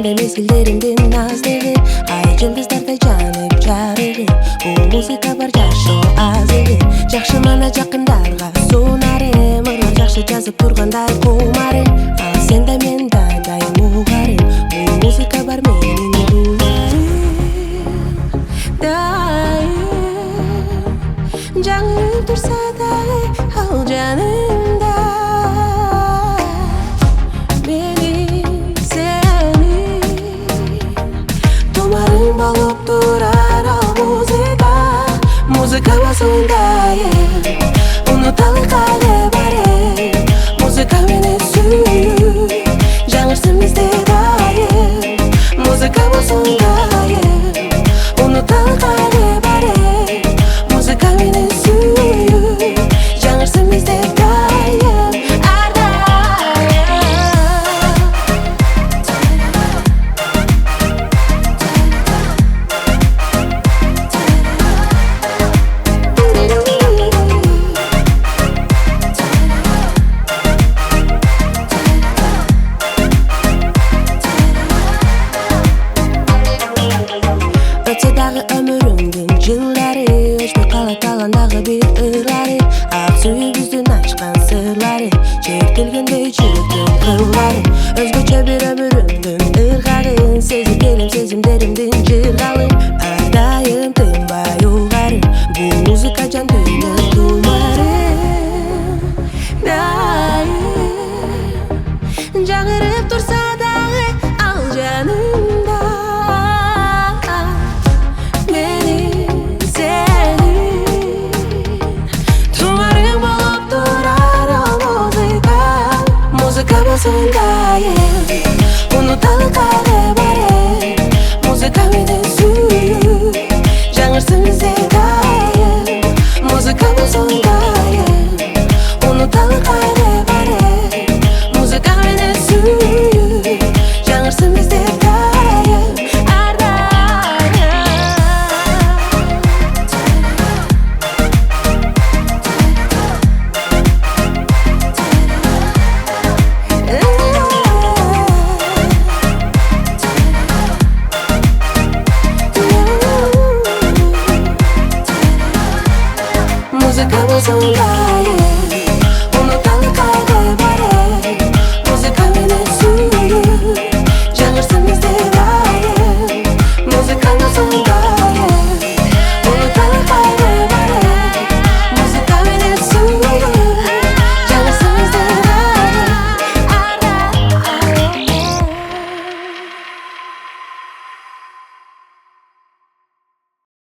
Sende mezgillerimdin nazligi Ay жұлдыздардай жанып жарыгы Бул музыка бар жашоо азыгы Жакшы мана жакындарга суунарым Ырлар жакшы жазып тургандай кумарым Ал сен да мен да дайым угарым Бул музыка бар менин дубарым Дайым жаңырып турса дагы ал жанымда Болып турар ал музыка Музыка басуындай Унуталы кайда бар Музыка мени сүйүү Жаңырсын бизде дайым Музыка басуындай Унуталы кайда бар Музыка мени сүйүү Жаңырсын бизде дайым Ömrümdün жылдары өчпөй калат таландагы бир ырлары Ак сүйүүбүздүн ачкан сырлары Чектелгендей жүрөктүн кырлары Өзгөчө бир өмүрүмдүн ыргагын Сезип келем сезимдеримдин жыргалын Ар дайым тынбай угарым Бул музыка жан дүйнө тумарым Дайым жаңырып турса дагы ал жанымда Sondaye, unutалы kayda бар Muzika meni suyuu, жаңырсын бизде дайым Muzika sondaye, unutалы kayda бар Muzika meni suyuu, жаңырсын бизде дайым Ар Muzika sondaye